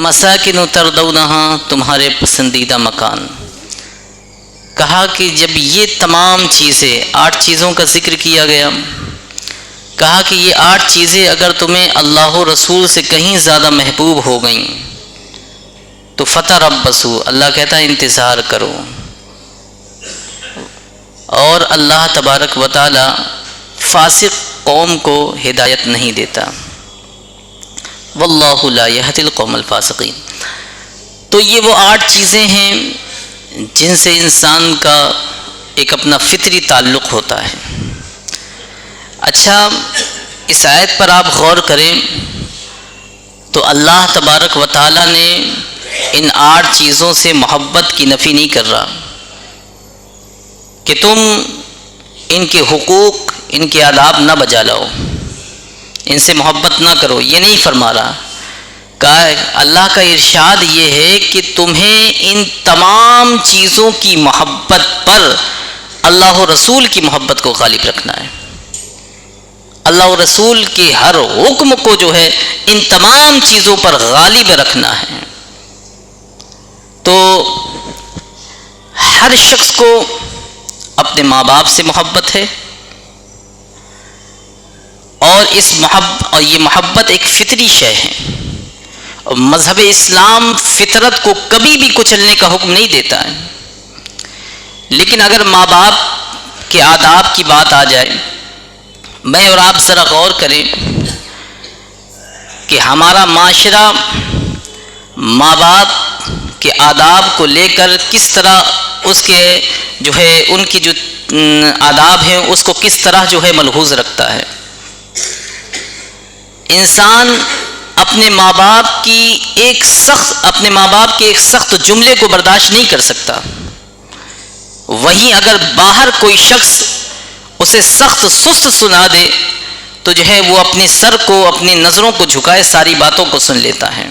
مساکن تردونہا، تمہارے پسندیدہ مکان. کہا کہ جب یہ تمام چیزیں 8 چیزوں کا ذکر کیا گیا، کہا کہ یہ 8 چیزیں اگر تمہیں اللہ و رسول سے کہیں زیادہ محبوب ہو گئیں تو فتربصوا، اللہ کہتا ہے انتظار کرو. اور اللہ تبارک و تعالی فاسق قوم کو ہدایت نہیں دیتا. واللہ لا یہدی القوم الفاسقین. تو یہ وہ 8 چیزیں ہیں جن سے انسان کا ایک اپنا فطری تعلق ہوتا ہے. اچھا، اس آیت پر آپ غور کریں تو اللہ تبارک و تعالی نے ان 8 چیزوں سے محبت کی نفی نہیں کر رہا کہ تم ان کے حقوق، ان کے آداب نہ بجا لاؤ، ان سے محبت نہ کرو، یہ نہیں فرما رہا. اللہ کا ارشاد یہ ہے کہ تمہیں ان تمام چیزوں کی محبت پر اللہ و رسول کی محبت کو غالب رکھنا ہے. اللہ و رسول کے ہر حکم کو جو ہے ان تمام چیزوں پر غالب رکھنا ہے. تو ہر شخص کو اپنے ماں باپ سے محبت ہے، اور یہ محبت ایک فطری شے ہے. اور مذہب اسلام فطرت کو کبھی بھی کچلنے کا حکم نہیں دیتا ہے. لیکن اگر ماں باپ کے آداب کی بات آ جائے، میں اور آپ ذرا غور کریں کہ ہمارا معاشرہ ماں باپ کے آداب کو لے کر کس طرح اس کے جو ہے ان کی جو آداب ہیں اس کو کس طرح جو ہے ملحوظ رکھتا ہے. انسان اپنے ماں باپ کے ایک سخت جملے کو برداشت نہیں کر سکتا. وہیں اگر باہر کوئی شخص اسے سخت سست سنا دے تو جو ہے وہ اپنے سر کو، اپنی نظروں کو جھکائے ساری باتوں کو سن لیتا ہے.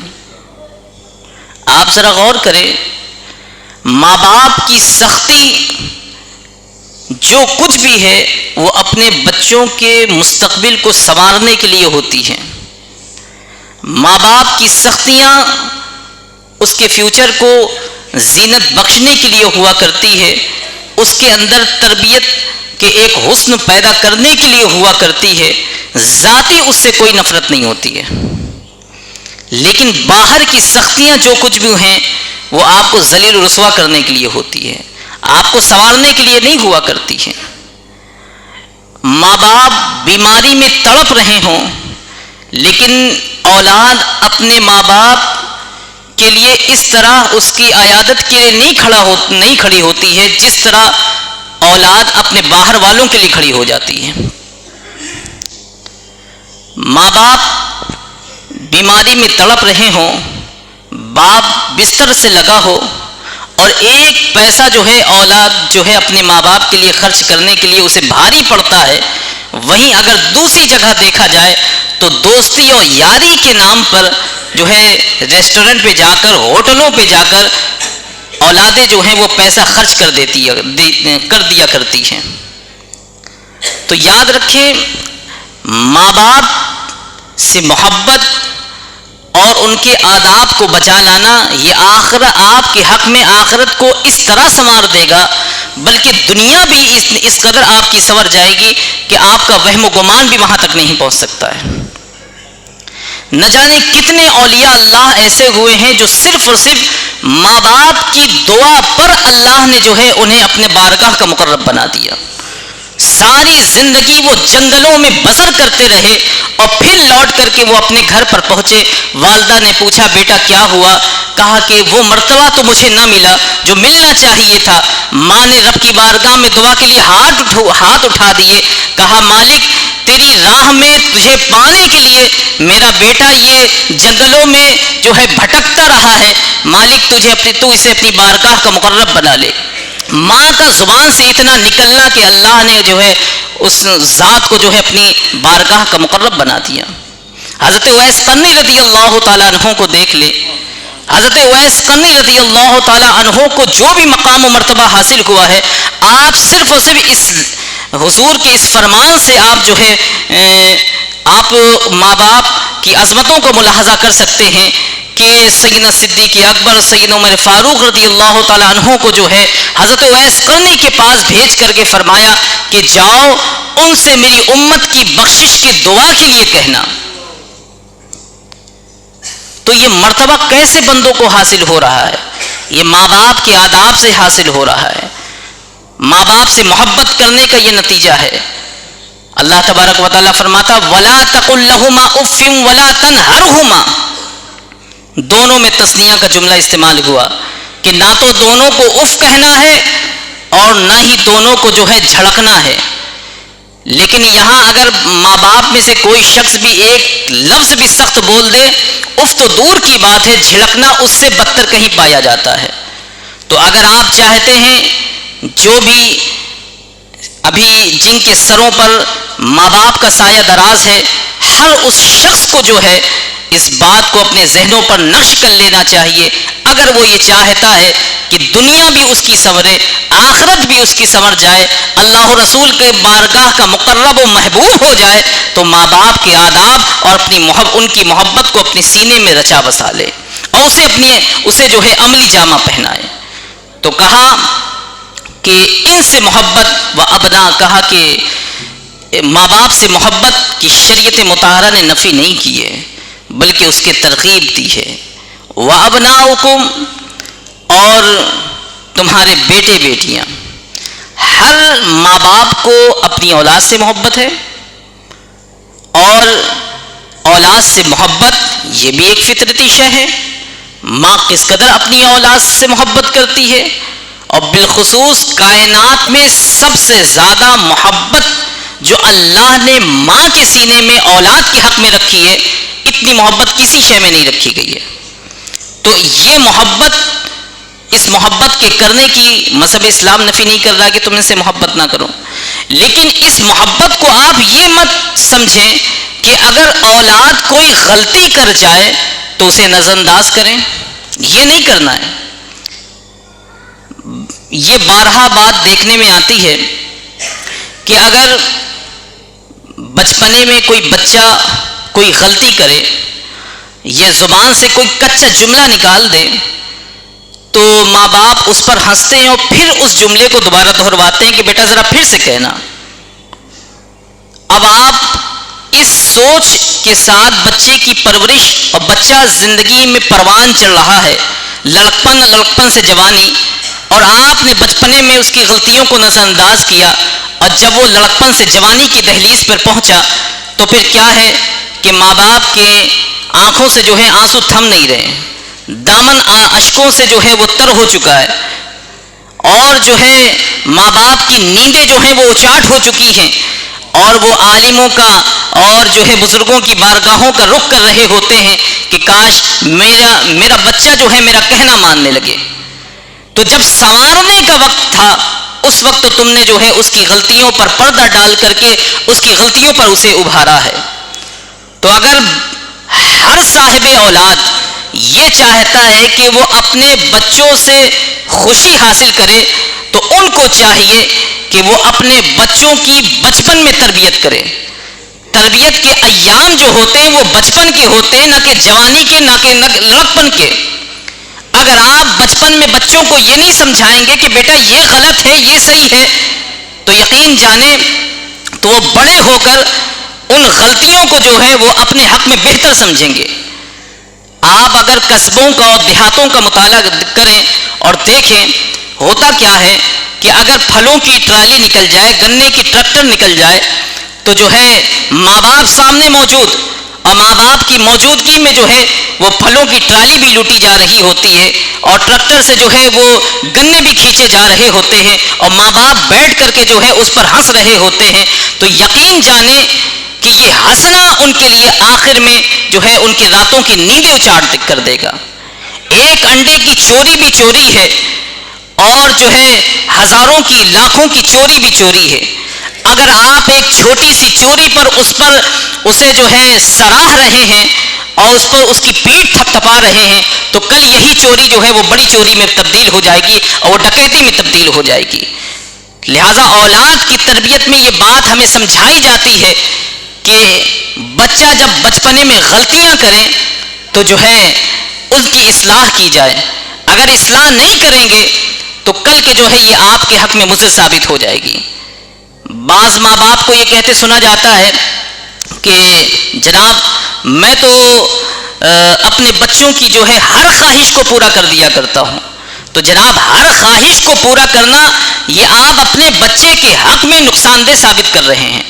آپ ذرا غور کریں، ماں باپ کی سختی جو کچھ بھی ہے وہ اپنے بچوں کے مستقبل کو سنوارنے کے لیے ہوتی ہے. ماں باپ کی سختیاں اس کے فیوچر کو زینت بخشنے کے لیے ہوا کرتی ہے، اس کے اندر تربیت کے ایک حسن پیدا کرنے کے لیے ہوا کرتی ہے. ذاتی اس سے کوئی نفرت نہیں ہوتی ہے. لیکن باہر کی سختیاں جو کچھ بھی ہیں وہ آپ کو ذلیل و رسوا کرنے کے لیے ہوتی ہے، آپ کو سنوارنے کے لیے نہیں ہوا کرتی ہے. ماں باپ بیماری میں تڑپ رہے ہوں لیکن اولاد اپنے ماں باپ کے لیے اس طرح اس کی عیادت کے لیے نہیں کھڑی ہوتی ہے جس طرح اولاد اپنے باہر والوں کے لیے کھڑی ہو جاتی ہے. ماں باپ بیماری میں تڑپ رہے ہوں، باپ بستر سے لگا ہو اور ایک پیسہ جو ہے اولاد جو ہے اپنے ماں باپ کے لیے خرچ کرنے کے لیے اسے بھاری پڑتا ہے. وہیں اگر دوسری جگہ دیکھا جائے تو دوستی اور یاری کے نام پر جو ہے ریسٹورنٹ پہ جا کر، ہوٹلوں پہ جا کر اولادیں جو ہیں وہ پیسہ خرچ کر دیا کرتی ہیں. تو یاد رکھیں، ماں باپ سے محبت اور ان کے آداب کو بچا لانا یہ آپ کے حق میں آخرت کو اس طرح سنوار دے گا، بلکہ دنیا بھی اس قدر آپ کی سنور جائے گی کہ آپ کا وہم و گمان بھی وہاں تک نہیں پہنچ سکتا ہے. نہ جانے کتنے اولیاء اللہ ایسے ہوئے ہیں جو صرف اور صرف ماں باپ کی دعا پر اللہ نے جو ہے انہیں اپنے بارگاہ کا مقرب بنا دیا. ساری زندگی وہ جنگلوں میں بسر کرتے رہے اور پھر لوٹ کر کے وہ اپنے گھر پر پہنچے. والدہ نے پوچھا بیٹا کیا ہوا؟ کہا کہ وہ مرتبہ تو مجھے نہ ملا جو ملنا چاہیے تھا. ماں نے رب کی بارگاہ میں دعا کے لیے ہاتھ اٹھا دیے. کہا مالک تیری راہ میں تجھے پانے کے لیے میرا بیٹا یہ جنگلوں میں جو ہے بھٹکتا رہا ہے، مالک تو اسے اپنی بارگاہ کا مقرب بنا لے. ماں کا زبان سے اتنا نکلنا کہ اللہ نے جو ہے اس ذات کو جو ہے اپنی بارگاہ کا مقرب بنا دیا. حضرت اویس قرنی رضی اللہ تعالیٰ عنہ کو دیکھ لے. حضرت اویس قرنی رضی اللہ تعالیٰ عنہ کو جو بھی مقام و مرتبہ حاصل ہوا ہے، آپ صرف اور صرف اس حضور کے اس فرمان سے آپ جو ہے آپ ماں باپ کی عظمتوں کو ملاحظہ کر سکتے ہیں کہ سیدنا صدیق اکبر، سیدنا عمر فاروق رضی اللہ تعالیٰ عنہ کو جو ہے حضرت اویس قرنی کے پاس بھیج کر کے فرمایا کہ جاؤ ان سے میری امت کی بخشش کی دعا کے لیے کہنا. تو یہ مرتبہ کیسے بندوں کو حاصل ہو رہا ہے؟ یہ ماں باپ کے آداب سے حاصل ہو رہا ہے. ماں باپ سے محبت کرنے کا یہ نتیجہ ہے. اللہ تبارک و تعالیٰ فرماتا وَلَا تَقُلْ لَهُمَا أُفٍّ وَلَا تَنْهَرْهُمَا. دونوں میں تثنیہ کا جملہ استعمال ہوا کہ نہ تو دونوں کو اف کہنا ہے اور نہ ہی دونوں کو جو ہے جھڑکنا ہے. لیکن یہاں اگر ماں باپ میں سے کوئی شخص بھی ایک لفظ بھی سخت بول دے، اف تو دور کی بات ہے، جھڑکنا اس سے بدتر کہیں پایا جاتا ہے. تو اگر آپ چاہتے ہیں جو بھی ابھی جن کے سروں پر ماں باپ کا سایہ دراز ہے، ہر اس شخص کو جو ہے اس بات کو اپنے ذہنوں پر نقش کر لینا چاہیے. اگر وہ یہ چاہتا ہے کہ دنیا بھی اس کی سنورے، آخرت بھی اس کی سنور جائے، اللہ و رسول کے بارگاہ کا مقرب و محبوب ہو جائے، تو ماں باپ کے آداب اور ان کی محبت کو اپنے سینے میں رچا بسا لے اور اسے جو ہے عملی جامہ پہنائے. تو کہا کہ ان سے محبت و ابنا، کہا کہ ماں باپ سے محبت کی شریعت مطہرہ نے نفی نہیں کی ہے بلکہ اس کے ترغیب دی ہے. وَأَبْنَاؤُكُمْ، اور تمہارے بیٹے بیٹیاں. ہر ماں باپ کو اپنی اولاد سے محبت ہے اور اولاد سے محبت یہ بھی ایک فطرتی شے ہے. ماں کس قدر اپنی اولاد سے محبت کرتی ہے، اور بالخصوص کائنات میں سب سے زیادہ محبت جو اللہ نے ماں کے سینے میں اولاد کے حق میں رکھی ہے، اتنی محبت کسی شے میں نہیں رکھی گئی ہے. تو یہ محبت، اس محبت کے کرنے کی مذہب اسلام نفی نہیں کر رہا کہ تم ان سے محبت نہ کرو، لیکن اس محبت کو آپ یہ مت سمجھیں کہ اگر اولاد کوئی غلطی کر جائے تو اسے نظر انداز کریں. یہ نہیں کرنا ہے. یہ بارہا بات دیکھنے میں آتی ہے کہ اگر بچپنے میں کوئی بچہ کوئی غلطی کرے یا زبان سے کوئی کچا جملہ نکال دے تو ماں باپ اس پر ہنستے ہیں اور پھر اس جملے کو دوبارہ دہرواتے ہیں کہ بیٹا ذرا پھر سے کہنا. اب آپ اس سوچ کے ساتھ بچے کی پرورش، اور بچہ زندگی میں پروان چڑھ رہا ہے، لڑکپن سے جوانی، اور آپ نے بچپنے میں اس کی غلطیوں کو نظر انداز کیا، اور جب وہ لڑکپن سے جوانی کی دہلیز پر پہنچا تو پھر کیا ہے کہ ماں باپ کے آنکھوں سے جو ہے آنسو تھم نہیں رہے، دامن اشکوں سے جو ہے وہ تر ہو چکا ہے، اور جو ہے ماں باپ کی نیندیں جو ہیں وہ اچاٹ ہو چکی ہیں، اور وہ عالموں کا اور جو ہے بزرگوں کی بارگاہوں کا رخ کر رہے ہوتے ہیں کہ کاش میرا بچہ جو ہے میرا کہنا ماننے لگے. تو جب سنوارنے کا وقت تھا اس وقت تم نے جو ہے اس کی غلطیوں پر پردہ ڈال کر کے اس کی غلطیوں پر اسے ابھارا ہے. تو اگر ہر صاحب اولاد یہ چاہتا ہے کہ وہ اپنے بچوں سے خوشی حاصل کرے تو ان کو چاہیے کہ وہ اپنے بچوں کی بچپن میں تربیت کرے. تربیت کے ایام جو ہوتے ہیں وہ بچپن کے ہوتے ہیں، نہ کہ جوانی کے، نہ کہ لڑکپن کے. اگر آپ بچپن میں بچوں کو یہ نہیں سمجھائیں گے کہ بیٹا یہ غلط ہے یہ صحیح ہے، تو یقین جانیں تو وہ بڑے ہو کر ان غلطیوں کو جو ہے وہ اپنے حق میں بہتر سمجھیں گے. آپ اگر قصبوں کا اور دیہاتوں کا مطالعہ کریں اور دیکھیں ہوتا کیا ہے کہ اگر پھلوں کی ٹرالی نکل جائے، گنے کی ٹریکٹر نکل جائے، تو جو ہے ماں باپ سامنے موجود، اور ماں باپ کی موجودگی میں جو ہے وہ پھلوں کی ٹرالی بھی لوٹی جا رہی ہوتی ہے، اور ٹریکٹر سے جو ہے وہ گنے بھی کھینچے جا رہے ہوتے ہیں، اور ماں باپ بیٹھ کر کے جو ہے اس پر ہنس رہے ہوتے ہیں. تو یقین جانیں کہ یہ ہنسنا ان کے لیے آخر میں جو ہے ان کی راتوں کی نیندیں اچاٹ کر دے گا. ایک انڈے کی چوری بھی چوری ہے، اور جو ہے ہزاروں کی لاکھوں کی چوری بھی چوری ہے. اگر آپ ایک چھوٹی سی چوری پر اسے جو ہے سراہ رہے ہیں اور اس پر اس کی پیٹھ تھپ تھپا رہے ہیں تو کل یہی چوری جو ہے وہ بڑی چوری میں تبدیل ہو جائے گی اور وہ ڈکیتی میں تبدیل ہو جائے گی. لہذا اولاد کی تربیت میں یہ بات ہمیں سمجھائی جاتی ہے کہ بچہ جب بچپنے میں غلطیاں کرے تو جو ہے ان کی اصلاح کی جائے. اگر اصلاح نہیں کریں گے تو کل کے جو ہے یہ آپ کے حق میں مضر ثابت ہو جائے گی. بعض ماں باپ کو یہ کہتے سنا جاتا ہے کہ جناب میں تو اپنے بچوں کی جو ہے ہر خواہش کو پورا کر دیا کرتا ہوں. تو جناب ہر خواہش کو پورا کرنا یہ آپ اپنے بچے کے حق میں نقصان دہ ثابت کر رہے ہیں.